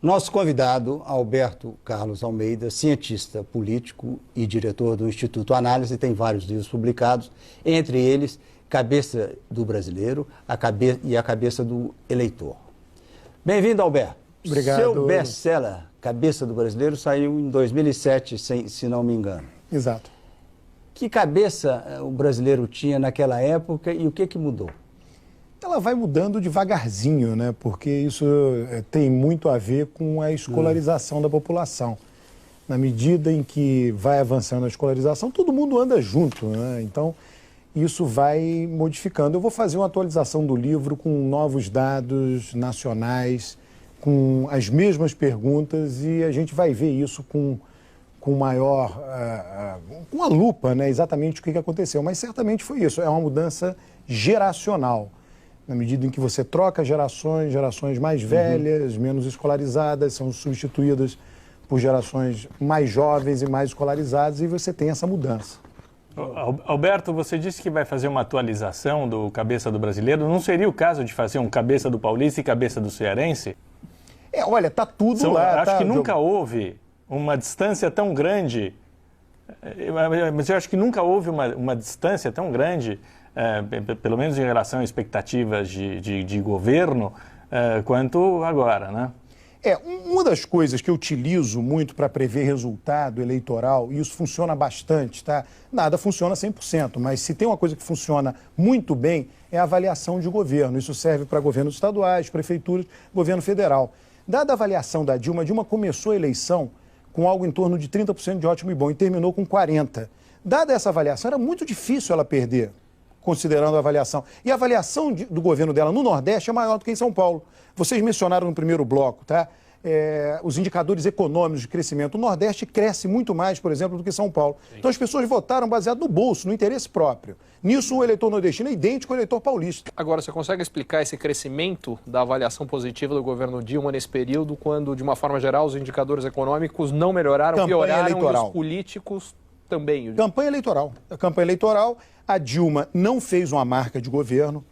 Nosso convidado, Alberto Carlos Almeida, cientista político e diretor do Instituto Análise, tem vários livros publicados, entre eles Cabeça do Brasileiro e a Cabeça do Eleitor. Bem-vindo, Alberto. Obrigado. Seu best-seller, Cabeça do Brasileiro, saiu em 2007, se não me engano. Exato. Que cabeça o brasileiro tinha naquela época e o que mudou? Ela vai mudando devagarzinho, né? Porque isso tem muito a ver com a escolarização da população. Na medida em que vai avançando a escolarização, todo mundo anda junto, né? Então, isso vai modificando. Eu vou fazer uma atualização do livro com novos dados nacionais, com as mesmas perguntas, e a gente vai ver isso com maior, com a lupa, né? Exatamente o que aconteceu. Mas certamente foi isso, é uma mudança geracional. Na medida em que você troca gerações mais velhas, menos escolarizadas, são substituídas por gerações mais jovens e mais escolarizadas, e você tem essa mudança. Alberto, você disse que vai fazer uma atualização do Cabeça do Brasileiro. Não seria o caso de fazer um Cabeça do Paulista e Cabeça do Cearense? Olha, tá tudo lá. Acho que nunca houve uma distância tão grande, mas eu acho que nunca houve uma distância tão grande, pelo menos em relação a expectativas de governo, quanto agora, né? Uma das coisas que eu utilizo muito para prever resultado eleitoral, e isso funciona bastante, tá? Nada funciona 100%, mas se tem uma coisa que funciona muito bem, é a avaliação de governo. Isso serve para governos estaduais, prefeituras, governo federal. Dada a avaliação da Dilma, a Dilma começou a eleição com algo em torno de 30% de ótimo e bom e terminou com 40%. Dada essa avaliação, era muito difícil ela perder, considerando a avaliação. E a avaliação do governo dela no Nordeste é maior do que em São Paulo. Vocês mencionaram no primeiro bloco, tá? Os indicadores econômicos de crescimento. O Nordeste cresce muito mais, por exemplo, do que São Paulo. Sim. Então as pessoas votaram baseado no bolso, no interesse próprio. Nisso o eleitor nordestino é idêntico ao eleitor paulista. Agora, você consegue explicar esse crescimento da avaliação positiva do governo Dilma nesse período, quando, de uma forma geral, os indicadores econômicos não melhoraram, pioraram, eleitoral. E os políticos também? Campanha eleitoral. A campanha eleitoral, a Dilma não fez uma marca de governo.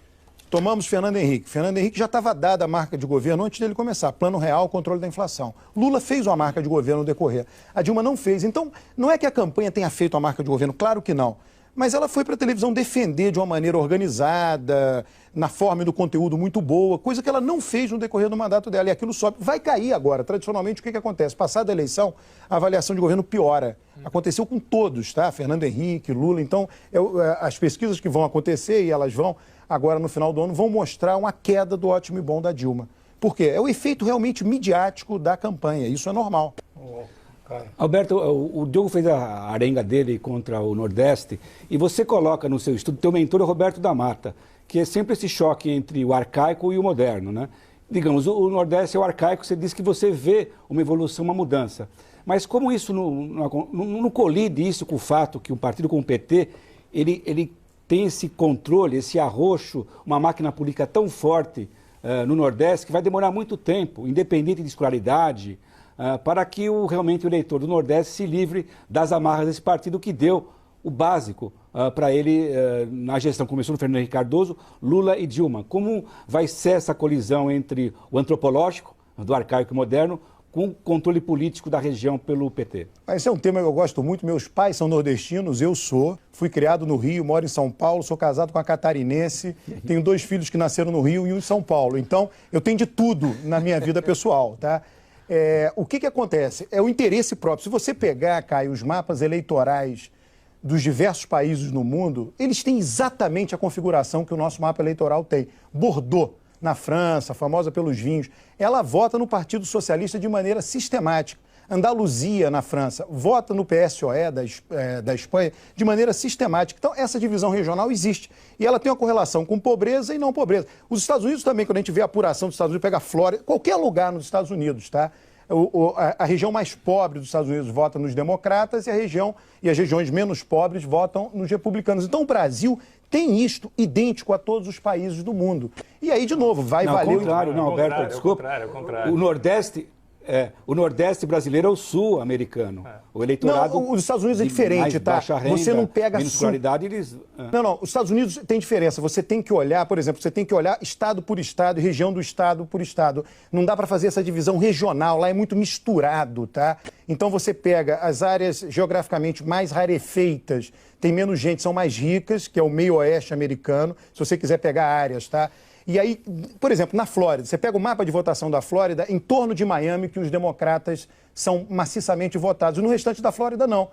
Tomamos Fernando Henrique. Fernando Henrique já estava dada a marca de governo antes dele começar. Plano Real, controle da inflação. Lula fez uma marca de governo no decorrer. A Dilma não fez. Então, não é que a campanha tenha feito a marca de governo, claro que não. Mas ela foi para a televisão defender de uma maneira organizada, na forma e do conteúdo muito boa, coisa que ela não fez no decorrer do mandato dela. E aquilo sobe. Vai cair agora. Tradicionalmente, o que acontece? Passada a eleição, a avaliação de governo piora. Aconteceu com todos, tá? Fernando Henrique, Lula. Então, as pesquisas que vão acontecer, e elas vão agora no final do ano, vão mostrar uma queda do ótimo e bom da Dilma. Por quê? É o efeito realmente midiático da campanha. Isso é normal. Alberto, o Diogo fez a arenga dele contra o Nordeste e você coloca no seu estudo, teu mentor é o Roberto da Mata, que é sempre esse choque entre o arcaico e o moderno, né? Digamos, o Nordeste é o arcaico, você diz que você vê uma evolução, uma mudança. Mas como isso não colide isso com o fato que um partido como o PT, ele tem esse controle, esse arroxo, uma máquina política tão forte no Nordeste que vai demorar muito tempo, independente de escolaridade, para que realmente o eleitor do Nordeste se livre das amarras desse partido que deu o básico para ele na gestão. Começou no Fernando Henrique Cardoso, Lula e Dilma. Como vai ser essa colisão entre o antropológico, do arcaico e moderno, com o controle político da região pelo PT? Esse é um tema que eu gosto muito. Meus pais são nordestinos, fui criado no Rio, moro em São Paulo, sou casado com uma catarinense, tenho 2 filhos que nasceram no Rio e um em São Paulo. Então, eu tenho de tudo na minha vida pessoal, tá? O que acontece? É o interesse próprio. Se você pegar, Caio, os mapas eleitorais dos diversos países no mundo, eles têm exatamente a configuração que o nosso mapa eleitoral tem. Bordeaux, na França, famosa pelos vinhos, ela vota no Partido Socialista de maneira sistemática. Andaluzia, na França, vota no PSOE da Espanha de maneira sistemática. Então, essa divisão regional existe. E ela tem uma correlação com pobreza e não pobreza. Os Estados Unidos também, quando a gente vê a apuração dos Estados Unidos, pega a Flórida, qualquer lugar nos Estados Unidos, tá? A região mais pobre dos Estados Unidos vota nos democratas e as regiões menos pobres votam nos republicanos. Então, o Brasil tem isto idêntico a todos os países do mundo. E aí, de novo, vai valer... Ao contrário, não, Alberto, desculpa. O Nordeste O Nordeste brasileiro é o Sul americano. O eleitorado... Não, os Estados Unidos é diferente, tá? Baixa renda, você não pega... menos escolaridade, eles... Não, os Estados Unidos tem diferença. Você tem que olhar, por exemplo, você tem que olhar estado por estado, região do estado por estado. Não dá para fazer essa divisão regional, lá é muito misturado, tá? Então você pega as áreas geograficamente mais rarefeitas, tem menos gente, são mais ricas, que é o meio oeste americano, se você quiser pegar áreas, tá? E aí, por exemplo, na Flórida, você pega o mapa de votação da Flórida, em torno de Miami, que os democratas são maciçamente votados. No restante da Flórida, não.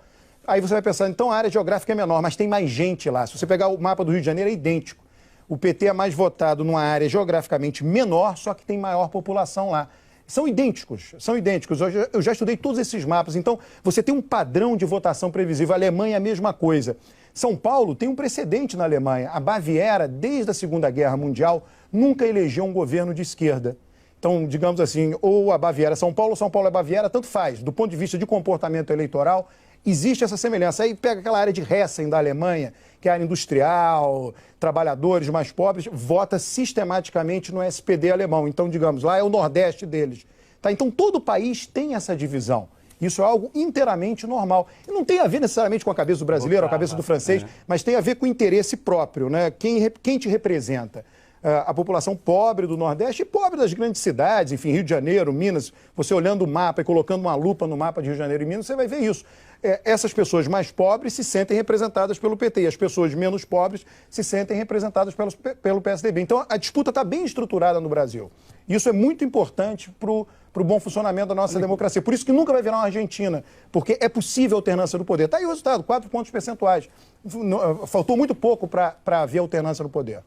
Aí você vai pensar, então a área geográfica é menor, mas tem mais gente lá. Se você pegar o mapa do Rio de Janeiro, é idêntico. O PT é mais votado numa área geograficamente menor, só que tem maior população lá. São idênticos, são idênticos. Eu já estudei todos esses mapas. Então, você tem um padrão de votação previsível. A Alemanha é a mesma coisa. São Paulo tem um precedente na Alemanha. A Baviera, desde a Segunda Guerra Mundial, nunca elegeu um governo de esquerda. Então, digamos assim, ou a Baviera é São Paulo, ou São Paulo é Baviera, tanto faz. Do ponto de vista de comportamento eleitoral, existe essa semelhança. Aí pega aquela área de Hessen da Alemanha, que é a área industrial, trabalhadores mais pobres, vota sistematicamente no SPD alemão. Então, digamos, lá é o Nordeste deles. Tá? Então, todo o país tem essa divisão. Isso é algo inteiramente normal. E não tem a ver necessariamente com a cabeça do brasileiro, a cabeça do francês, mas tem a ver com o interesse próprio, né? Quem te representa? A população pobre do Nordeste e pobre das grandes cidades, enfim, Rio de Janeiro, Minas. Você olhando o mapa e colocando uma lupa no mapa de Rio de Janeiro e Minas, você vai ver isso. Essas pessoas mais pobres se sentem representadas pelo PT e as pessoas menos pobres se sentem representadas pelo PSDB. Então, a disputa está bem estruturada no Brasil. Isso é muito importante para o bom funcionamento da nossa democracia. Por isso que nunca vai virar uma Argentina, porque é possível alternância do poder. Está aí o resultado, 4 pontos percentuais. Faltou muito pouco para haver alternância no poder.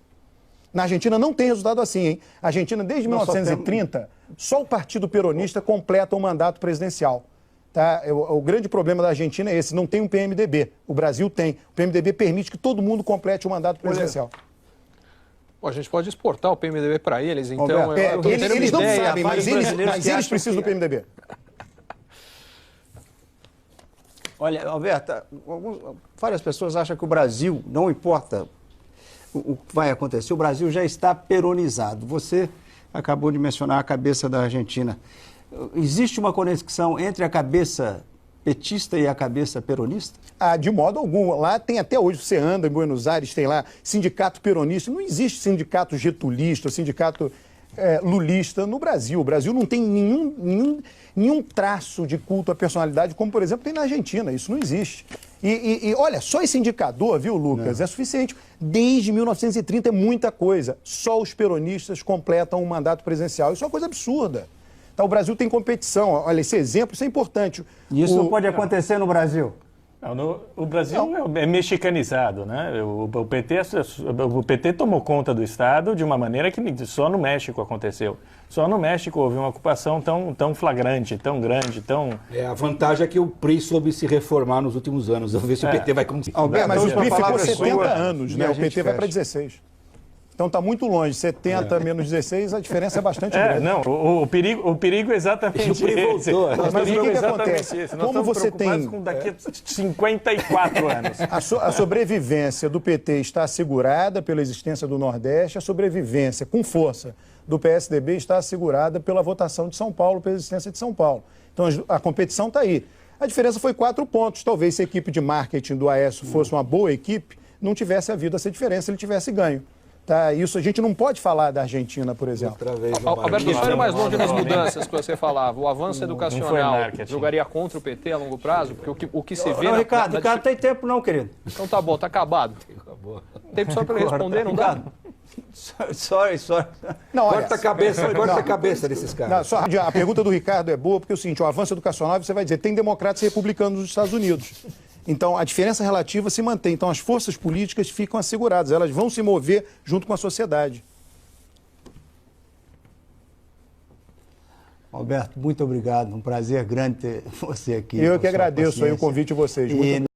Na Argentina não tem resultado assim, hein? A Argentina, desde 1930, só o Partido Peronista completa um mandato presidencial. Tá? O grande problema da Argentina é esse, não tem um PMDB. O Brasil tem. O PMDB permite que todo mundo complete o mandato presidencial. Pô, a gente pode exportar o PMDB para eles, então... Eles não sabem, mas eles precisam do PMDB. Olha, Alberto, várias pessoas acham que o Brasil, não importa o que vai acontecer, o Brasil já está peronizado. Você acabou de mencionar a cabeça da Argentina. Existe uma conexão entre a cabeça petista e a cabeça peronista? De modo algum. Lá tem até hoje, você anda em Buenos Aires, tem lá sindicato peronista. Não existe sindicato getulista, sindicato lulista no Brasil. O Brasil não tem nenhum traço de culto à personalidade, como, por exemplo, tem na Argentina. Isso não existe. E olha, só esse indicador, viu, Lucas, é suficiente. Desde 1930 é muita coisa. Só os peronistas completam um mandato presidencial. Isso é uma coisa absurda. Então, o Brasil tem competição. Olha, esse exemplo, isso é importante. E isso não pode acontecer no Brasil? Não, o Brasil é mexicanizado, né? O PT tomou conta do Estado de uma maneira que só no México aconteceu. Só no México houve uma ocupação tão flagrante, tão grande, tão... A vantagem é que o PRI soube se reformar nos últimos anos. Vamos ver se o PT vai conseguir. Mas o PRI ficou 70 anos, né? O PT vai para 16. Então está muito longe, 70 menos 16, a diferença é bastante grande. Não, o perigo é exatamente esse. Mas o que acontece? Esse. Nós Como você tem com daqui a 54 anos. A sobrevivência do PT está assegurada pela existência do Nordeste, a sobrevivência com força do PSDB está assegurada pela votação de São Paulo, pela existência de São Paulo. Então a competição está aí. A diferença foi 4 pontos. Talvez se a equipe de marketing do Aécio fosse uma boa equipe, não tivesse havido essa diferença, ele tivesse ganho. Tá, isso a gente não pode falar da Argentina, por exemplo. Alberto, só ir mais longe nas mudanças que você falava. O avanço educacional jogaria contra o PT a longo prazo? Porque o que se vê... Não, Ricardo, não tem tempo não, querido. Então tá bom, tá acabado. Tempo só para ele responder, não dá? Sorry. Não, corta a cabeça desses caras. A pergunta do Ricardo é boa, porque é o seguinte, o avanço educacional, você vai dizer, tem democratas e republicanos nos Estados Unidos. Então, a diferença relativa se mantém. Então, as forças políticas ficam asseguradas. Elas vão se mover junto com a sociedade. Alberto, muito obrigado. Um prazer grande ter você aqui. Eu que agradeço aí o convite de vocês. Muito obrigado.